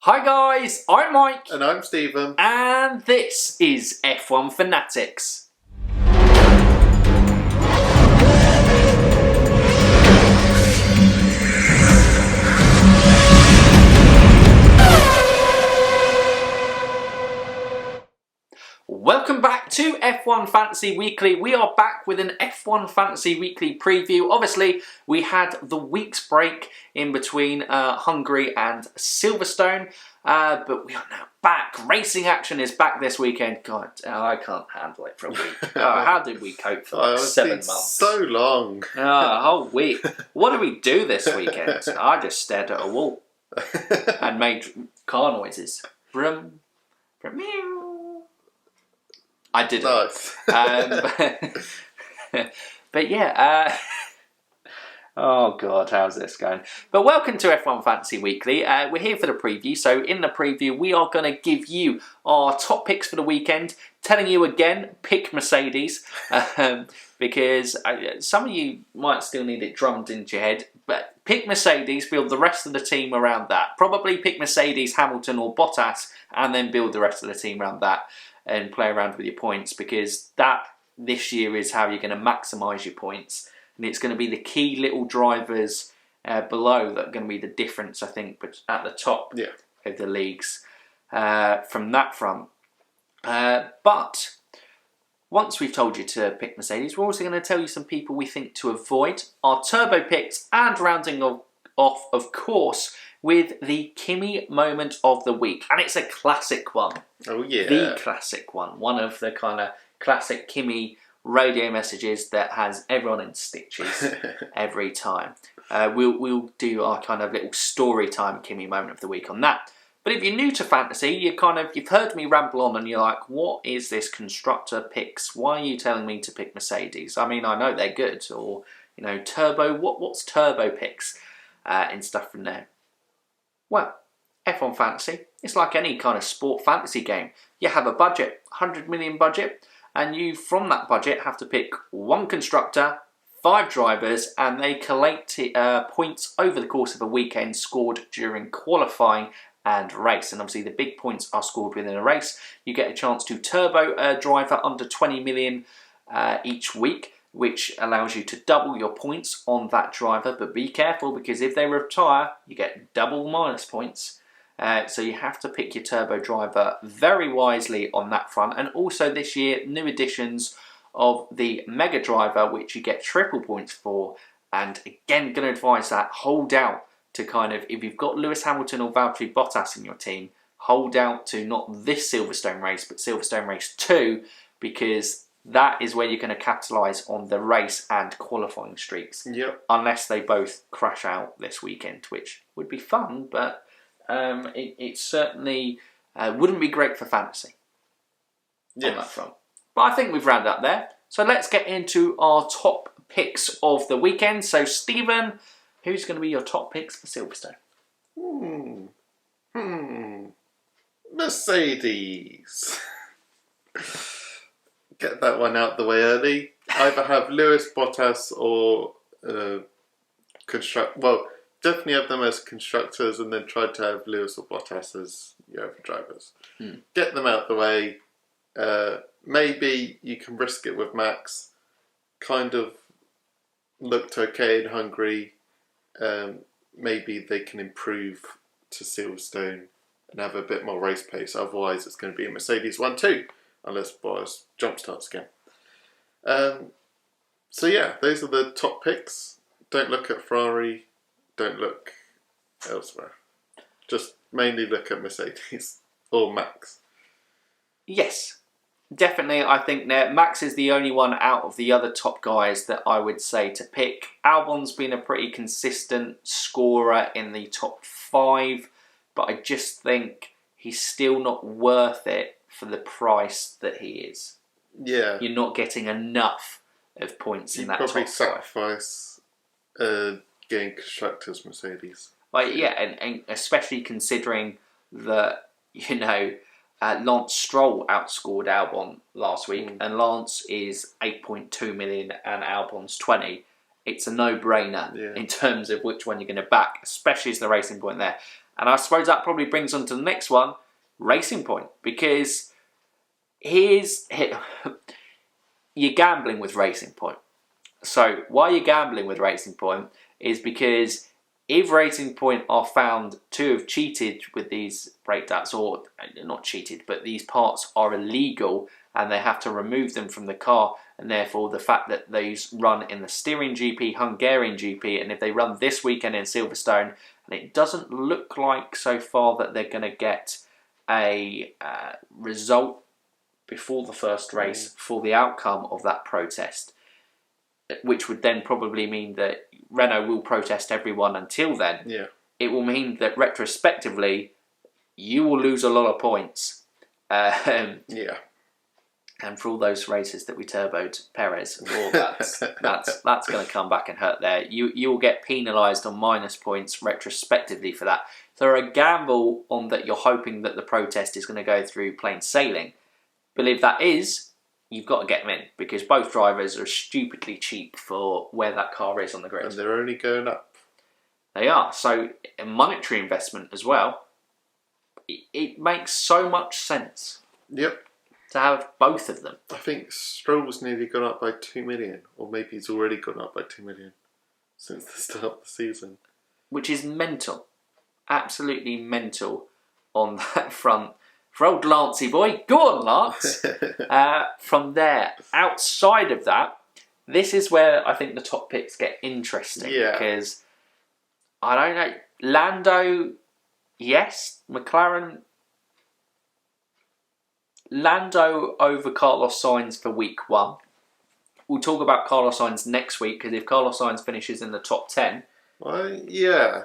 Hi guys, I'm Mike. And I'm Stephen. And this is F1 Fanatics. Welcome back to F1 Fantasy Weekly. We are back with an F1 Fantasy Weekly preview. Obviously, we had the week's break in between Hungary and Silverstone, but we are now back. Racing action is back this weekend. God, I can't handle it for a week. How did we cope for like 7 months? So long. A whole week. What did we do this weekend? I just stared at a wall and made car noises. Brum, brum, meow. I didn't. Nice. But yeah, oh God, how's this going? But welcome to F1 Fantasy Weekly. We're here for the preview. So in the preview, we are going to give you our top picks for the weekend. Telling you again, pick Mercedes. Because some of you might still need it drummed into your head. But pick Mercedes, build the rest of the team around that. Probably pick Mercedes, Hamilton or Bottas, and then build the rest of the team around that. And play around with your points, because that this year is how you're going to maximise your points, and it's going to be the key little drivers below that are going to be the difference, I think, but at the top of the leagues from that front. But once we've told you to pick Mercedes, we're also going to tell you some people we think to avoid, our turbo picks, and rounding off, of course, with the Kimi Moment of the week. And it's a classic one. Oh, yeah. The classic one. One of the kind of classic Kimi radio messages that has everyone in stitches every time. We'll do our kind of little story time Kimi Moment of the week on that. But if you're new to fantasy, you've heard me ramble on and you're like, what is this constructor picks? Why are you telling me to pick Mercedes? I mean, I know they're good. Or, turbo. What's turbo picks and stuff from there? Well, F1 Fantasy, it's like any kind of sport fantasy game. You have a budget, 100 million budget, and you, from that budget, have to pick one constructor, 5 drivers, and they collate points over the course of a weekend scored during qualifying and race. And obviously the big points are scored within a race. You get a chance to turbo a driver under 20 million each week, which allows you to double your points on that driver. But be careful, because if they retire, you get double minus points. So you have to pick your turbo driver very wisely on that front. And also this year, new additions of the mega driver, which you get triple points for. And again, going to advise that, hold out to kind of, if you've got Lewis Hamilton or Valtteri Bottas in your team, hold out to not this Silverstone race, but Silverstone race 2, because that is where you're going to capitalise on the race and qualifying streaks. Yep. Unless they both crash out this weekend, which would be fun, but it certainly wouldn't be great for fantasy on that front. But I think we've rounded up there. So let's get into our top picks of the weekend. So Stephen, who's going to be your top picks for Silverstone? Mercedes. Get that one out the way early. Either have Lewis, Bottas, or definitely have them as constructors, and then try to have Lewis or Bottas as your other drivers. Get them out the way. Maybe you can risk it with Max. Kind of looked okay in Hungary. Maybe they can improve to Silverstone and have a bit more race pace. Otherwise, it's going to be a Mercedes 1-2. Unless Bottas jump starts again. So yeah, those are the top picks. Don't look at Ferrari. Don't look elsewhere. Just mainly look at Mercedes or Max. Yes, definitely. I think that Max is the only one out of the other top guys that I would say to pick. Albon's been a pretty consistent scorer in the top 5, but I just think he's still not worth it for the price that he is. Yeah. You're not getting enough of points in that top 5. You'd probably sacrifice getting constructors Mercedes. Like, yeah, and especially considering that, Lance Stroll outscored Albon last week, and Lance is 8.2 million and Albon's 20. It's a no-brainer in terms of which one you're going to back, especially as the racing point there. And I suppose that probably brings on to the next one, Racing Point, because you're gambling with Racing Point. So why you're gambling with Racing Point is because if Racing Point are found to have cheated with these breakdowns, or not cheated, but these parts are illegal and they have to remove them from the car, and therefore the fact that these run in the Styrian GP, Hungarian GP, and if they run this weekend in Silverstone, and it doesn't look like so far that they're going to get a result before the first race for the outcome of that protest, which would then probably mean that Renault will protest everyone until then. Yeah. It will mean that retrospectively, you will lose a lot of points. Yeah. And for all those races that we turboed Perez, well, that's going to come back and hurt there. You will get penalised on minus points retrospectively for that. So a gamble on that you're hoping that the protest is going to go through plain sailing. But if that is, you've got to get them in, because both drivers are stupidly cheap for where that car is on the grid. And they're only going up. They are. So a monetary investment as well. It makes so much sense. Yep. To have both of them. I think Stroll's nearly gone up by 2 million, or maybe he's already gone up by 2 million since the start of the season. Which is mental. Absolutely mental on that front. For old Lancey boy, go on Lance. From there, outside of that, this is where I think the top picks get interesting. Yeah. Because, I don't know, Lando, yes, McLaren... Lando over Carlos Sainz for week 1. We'll talk about Carlos Sainz next week, because if Carlos Sainz finishes in the top 10... Yeah.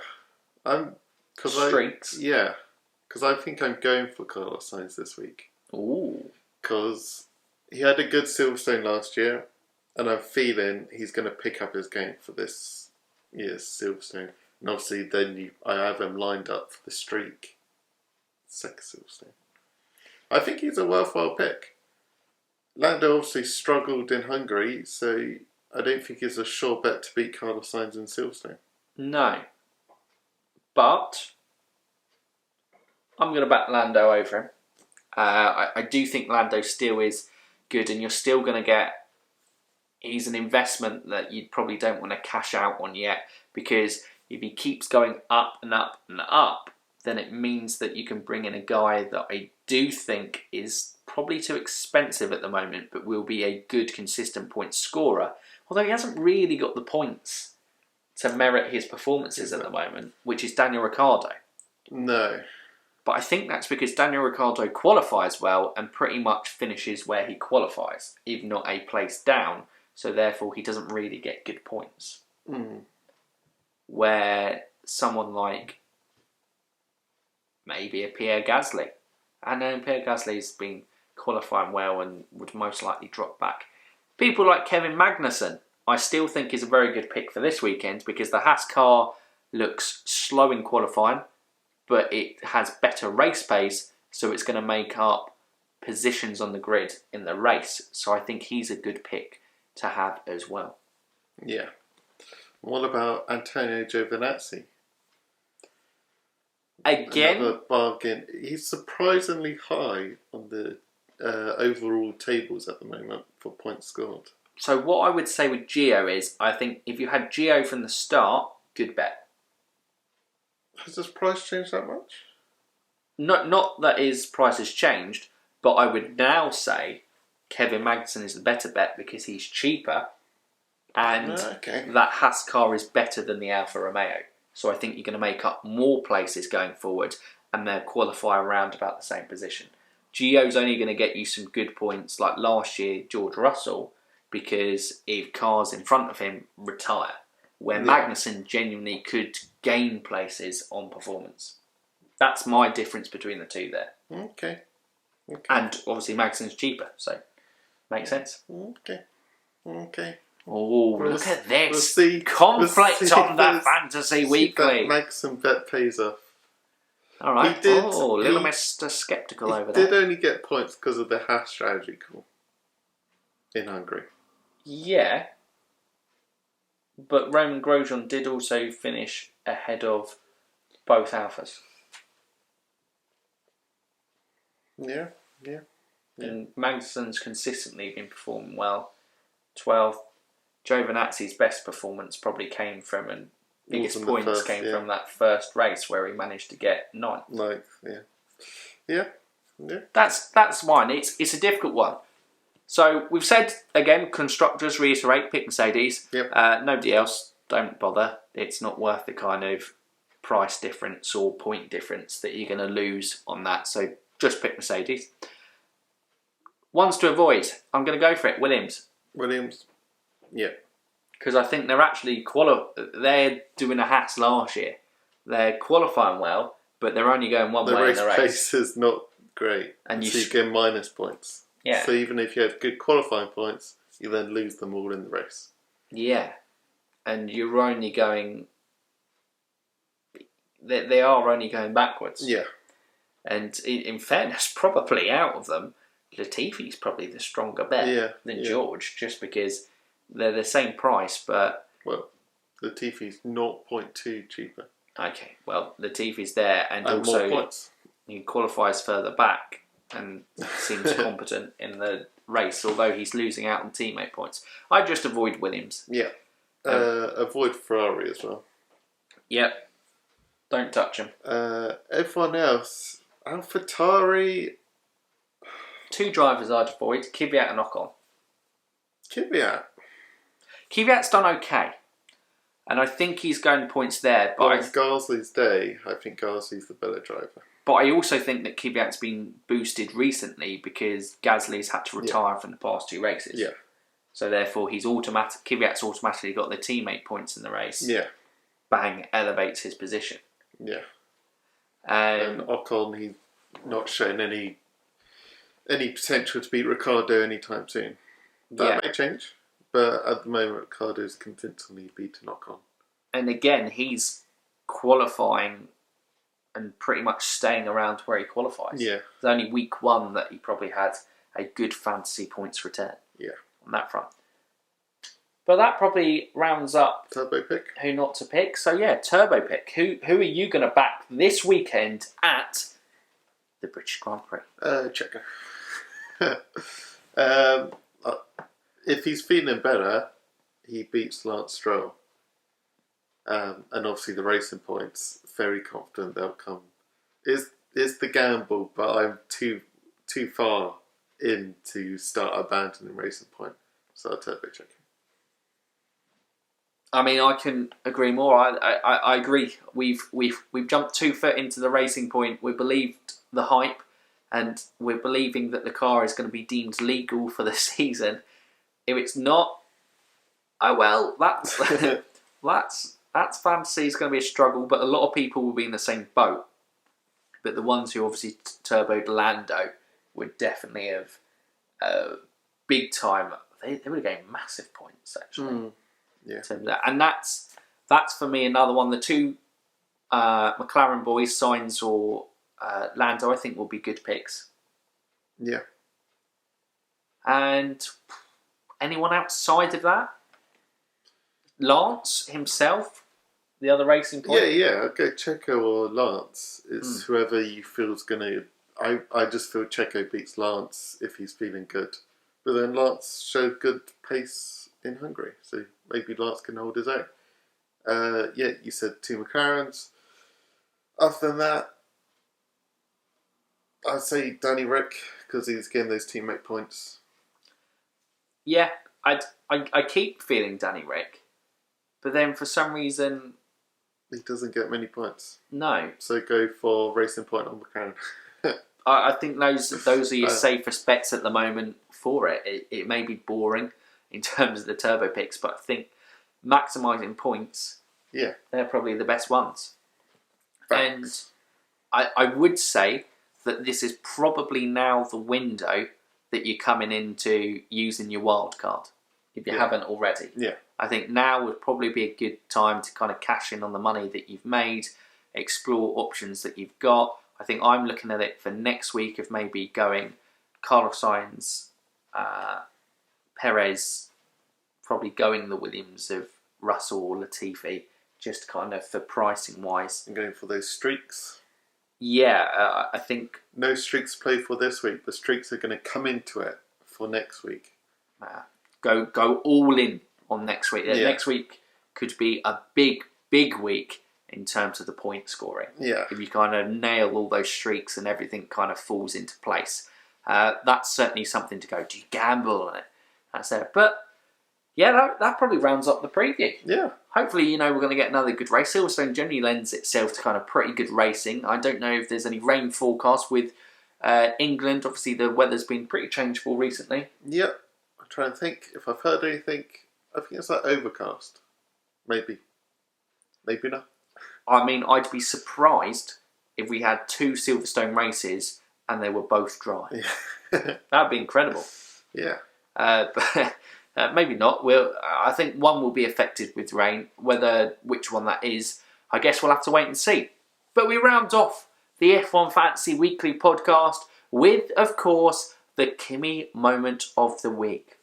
Streaks. Because I think I'm going for Carlos Sainz this week. Ooh. Because he had a good Silverstone last year, and I'm feeling he's going to pick up his game for this year's Silverstone. And obviously then I have him lined up for the streak. Second Silverstone. I think he's a worthwhile pick. Lando obviously struggled in Hungary, so I don't think it's a sure bet to beat Carlos Sainz in Silverstone. No. But I'm going to back Lando over him. I do think Lando still is good, and you're still going to get... He's an investment that you probably don't want to cash out on yet, because if he keeps going up and up and up, then it means that you can bring in a guy that I do think is probably too expensive at the moment, but will be a good, consistent point scorer. Although he hasn't really got the points to merit his performances at the moment, which is Daniel Ricciardo. No. But I think that's because Daniel Ricciardo qualifies well and pretty much finishes where he qualifies, if not a place down. So therefore he doesn't really get good points. Where someone like maybe a Pierre Gasly. I know Pierre Gasly's been qualifying well and would most likely drop back. People like Kevin Magnussen, I still think is a very good pick for this weekend, because the Haas car looks slow in qualifying, but it has better race pace, so it's going to make up positions on the grid in the race. So I think he's a good pick to have as well. Yeah. What about Antonio Giovinazzi? Again, another bargain. He's surprisingly high on the overall tables at the moment for points scored. So what I would say with Gio is, I think if you had Gio from the start, good bet. Has his price changed that much? Not that his price has changed, but I would now say Kevin Magnussen is the better bet because he's cheaper, and that Haas car is better than the Alfa Romeo. So I think you're going to make up more places going forward, and they'll qualify around about the same position. Gio's only going to get you some good points like last year, George Russell, because if cars in front of him retire, where Magnussen genuinely could gain places on performance. That's my difference between the two there. Okay. And obviously Magnussen's cheaper, so makes sense. Okay. Oh, look at this. We'll see. Conflict we'll see on the Fantasy Weekly. That Magnussen bet pays off. Alright. Little Mr. Skeptical over there. He did only get points because of the Haas strategy call in Hungary. Yeah. But Roman Grosjean did also finish ahead of both Alphas. Yeah, yeah. And Magnussen's consistently been performing well. 12th. Giovinazzi's best performance probably came from, and biggest points came from that first race where he managed to get 9th. Yeah. That's mine. It's a difficult one. So we've said, again, constructors, reiterate, pick Mercedes. Yep. Nobody else, don't bother. It's not worth the kind of price difference or point difference that you're going to lose on that. So just pick Mercedes. Ones to avoid, I'm going to go for it, Williams. Yeah. Because I think they're actually they're doing a Haas last year. They're qualifying well, but they're only going one way in the race. The race pace is not great, and so you get minus points. Yeah. So even if you have good qualifying points, you then lose them all in the race. Yeah. And you're only going... They are only going backwards. Yeah. And in fairness, probably out of them, Latifi's probably the stronger bet than George, just because they're the same price, but... Well, Latifi's 0.2 cheaper. Okay, well, Latifi's there, and more also points. He qualifies further back and seems competent in the race, although he's losing out on teammate points. I just avoid Williams. Yeah. Avoid Ferrari as well. Yep. Don't touch him. Everyone else, AlphaTauri... 2 drivers I'd avoid, Kvyat and Ocon. Kvyat's done okay. And I think he's going points there. But on Gasly's day, I think Gasly's the better driver. But I also think that Kvyat's been boosted recently because Gasly's had to retire from the past 2 races. Yeah. So therefore, Kvyat's automatically got the teammate points in the race. Yeah. Bang, elevates his position. Yeah. And Ocon, he's not shown any potential to beat Ricciardo anytime soon. That may change, but at the moment, Ricciardo's convincingly beaten Ocon. And again, he's qualifying and pretty much staying around where he qualifies. Yeah. It's only week 1 that he probably had a good fantasy points return. Yeah. On that front. But that probably rounds up Turbo pick. Who not to pick. So yeah, turbo pick. Who are you going to back this weekend at the British Grand Prix? Checo. If he's feeling better, he beats Lance Stroll. And obviously the racing points, very confident they'll come. It's the gamble, but I'm too far in to start abandoning racing point. So I'll turbo check. I mean, I can agree more. I agree. We've jumped 2 foot into the racing point. We believed the hype, and we're believing that the car is going to be deemed legal for the season. If it's not, oh well, that's fantasy is going to be a struggle. But a lot of people will be in the same boat. But the ones who obviously turboed Lando would definitely have big time. They would have gained massive points actually. Yeah. And that's for me another one. The 2 McLaren boys, Sainz or Lando, I think will be good picks. Yeah. And anyone outside of that? Lance himself, the other racing point? Yeah. Okay, Checo or Lance. It's whoever you feel is going to... I just feel Checo beats Lance if he's feeling good. But then Lance showed good pace in Hungary, so maybe Lance can hold his own. You said 2 McLarens. Other than that, I'd say Danny Rick, because he's getting those teammate points. Yeah, I keep feeling Danny Rick, but then for some reason... He doesn't get many points. No. So go for racing point on McLaren. I think those are your safest bets at the moment for it. It may be boring in terms of the turbo picks, but I think maximising points, they're probably the best ones. Facts. And I would say that this is probably now the window that you're coming into using your wild card, if you haven't already. Yeah. I think now would probably be a good time to kind of cash in on the money that you've made, explore options that you've got. I think I'm looking at it for next week of maybe going Carlos Sainz, Perez, probably going the Williams of Russell or Latifi, just kind of for pricing wise. And going for those streaks. I think No streaks to play for this week. The streaks are going to come into it for next week. go all in on next week. Yeah. Next week could be a big week in terms of the point scoring. Yeah. If you kind of nail all those streaks and everything kind of falls into place, that's certainly something to go. Do you gamble on it? That's there. But yeah, that probably rounds up the preview. Yeah. Hopefully, we're going to get another good race. Silverstone generally lends itself to kind of pretty good racing. I don't know if there's any rain forecast with England. Obviously, the weather's been pretty changeable recently. Yep. I'm trying to think if I've heard anything. I think it's like overcast. Maybe not. I mean, I'd be surprised if we had 2 Silverstone races and they were both dry. Yeah. That'd be incredible. Yeah. But maybe not. I think one will be affected with rain. Which one that is, I guess we'll have to wait and see. But we round off the F1 Fantasy Weekly podcast with, of course, the Kimi Moment of the Week.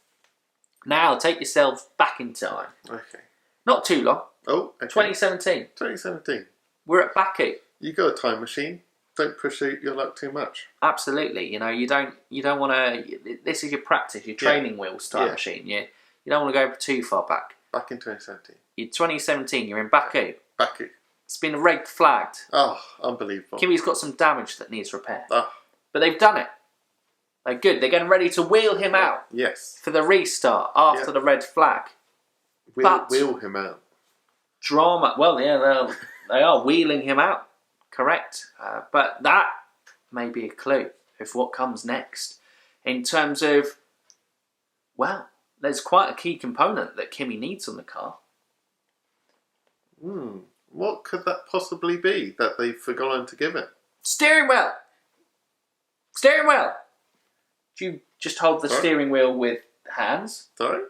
Now, take yourself back in time. Okay. Not too long. Oh, okay. 2017. 2017. We're at Baku. You got a time machine. Don't push your luck too much. Absolutely. You don't want to. This is your practice, your training wheels time machine. You don't want to go too far back. Back in 2017. You're 2017. You're in Baku. Baku. It's been red flagged. Oh, unbelievable. Kimi's got some damage that needs repair. Oh. But they've done it. They're good. They're getting ready to wheel him out. Yes. For the restart after the red flag. Wheel him out. Drama. Well, yeah, they are wheeling him out. Correct. But that may be a clue of what comes next. In terms of, well, there's quite a key component that Kimi needs on the car. What could that possibly be that they've forgotten to give it? Steering wheel! Steering wheel! Do you just hold the steering wheel with hands? Sorry?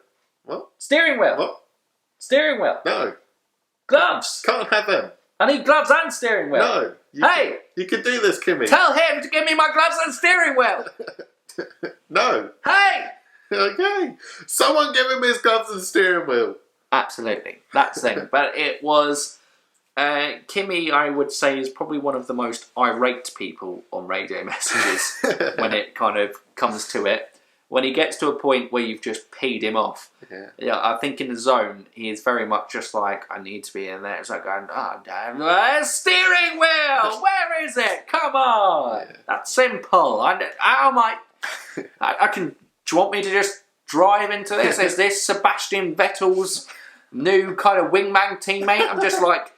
What? Steering wheel! What? Steering wheel! No. Gloves! Can't have them. I need gloves and steering wheel. No. You could do this, Kimi. Tell him to give me my gloves and steering wheel. No. Hey! Okay. Someone give him his gloves and steering wheel. Absolutely. That's the thing. But it was... Kimi, I would say, is probably one of the most irate people on radio messages when it kind of comes to it. When he gets to a point where you've just peed him off. Yeah, I think in the zone, he is very much just like, I need to be in there. It's like going, oh, damn, steering wheel! Where is it? Come on! Yeah. That's simple. I can... Do you want me to just drive into this? Is this Sebastian Vettel's new kind of wingman teammate? I'm just like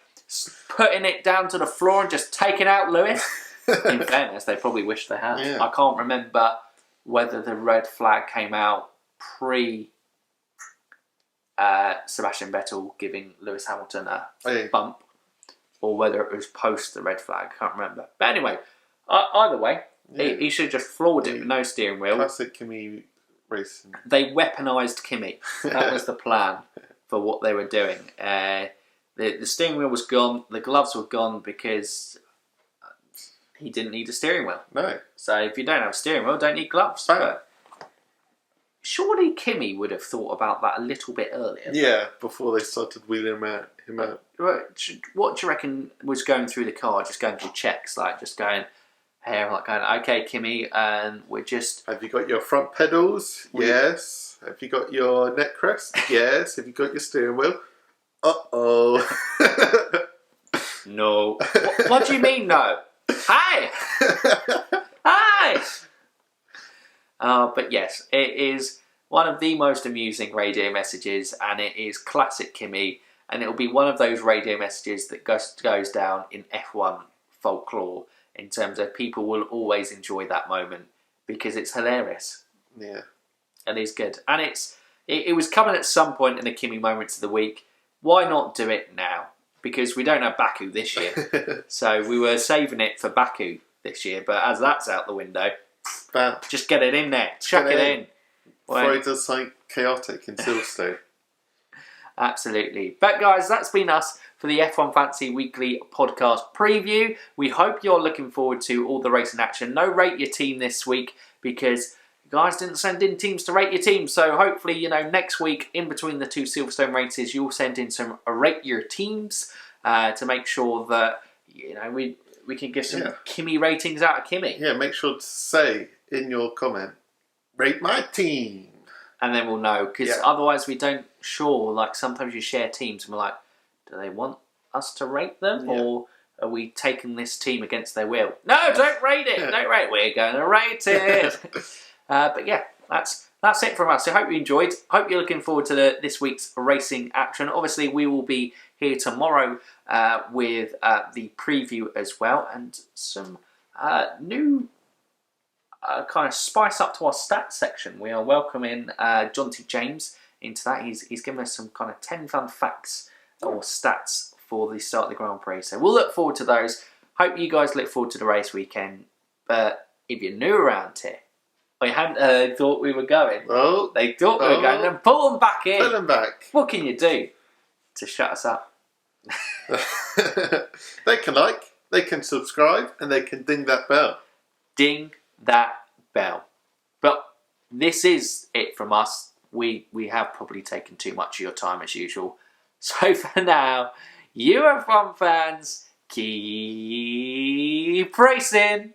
putting it down to the floor and just taking out Lewis. In fairness, they probably wish they had. Yeah. I can't remember whether the red flag came out pre Sebastian Vettel giving Lewis Hamilton a bump, or whether it was post the red flag. I can't remember. But anyway, either way, he should have just floored it with no steering wheel. Classic Kimi racing. They weaponised Kimi. That was the plan for what they were doing. The steering wheel was gone. The gloves were gone because he didn't need a steering wheel. No. So if you don't have a steering wheel, don't need gloves. But surely Kimi would have thought about that a little bit earlier. Yeah, before they started wheeling him out. What do you reckon was going through the car, just going through checks, like just going, hey, like going, okay, Kimi, and we're just... Have you got your front pedals? Yes. Have you got your neck rest? Yes. Have you got your steering wheel? Uh-oh. No. What do you mean, no? Hi! Hi! But yes, it is one of the most amusing radio messages, and it is classic Kimi, and it'll be one of those radio messages that goes down in F1 folklore in terms of people will always enjoy that moment because it's hilarious. Yeah. And it's good. And it was coming at some point in the Kimi Moments of the Week. Why not do it now? Because we don't have Baku this year. So we were saving it for Baku this year. But as that's out the window, just get it in there. Chuck it in. Before it does something chaotic in Silverstone. Absolutely. But guys, that's been us for the F1 Fantasy Weekly podcast preview. We hope you're looking forward to all the racing action. No rate your team this week because... guys didn't send in teams to rate your team, so hopefully, next week, in between the two Silverstone races, you'll send in some rate your teams to make sure that, we can give some Yeah. Kimi ratings out of Kimi. Yeah, make sure to say in your comment, rate my team. And then we'll know, because otherwise we don't like sometimes you share teams and we're like, do they want us to rate them or are we taking this team against their will? No, don't rate it. Don't rate it. We're going to rate it. But yeah, that's it from us. So I hope you enjoyed. Hope you're looking forward to this week's racing action. Obviously, we will be here tomorrow with the preview as well and some new kind of spice up to our stats section. We are welcoming Jonty James into that. He's given us some kind of 10 fun facts or stats for the start of the Grand Prix. So we'll look forward to those. Hope you guys look forward to the race weekend. But if you're new around here, or you hadn't thought we were going, they thought we were going, then pull them back in. Pull them back. What can you do to shut us up? They can they can subscribe, and they can ding that bell. Ding that bell. But this is it from us. We have probably taken too much of your time as usual. So for now, you are F1 fans. Keep racing.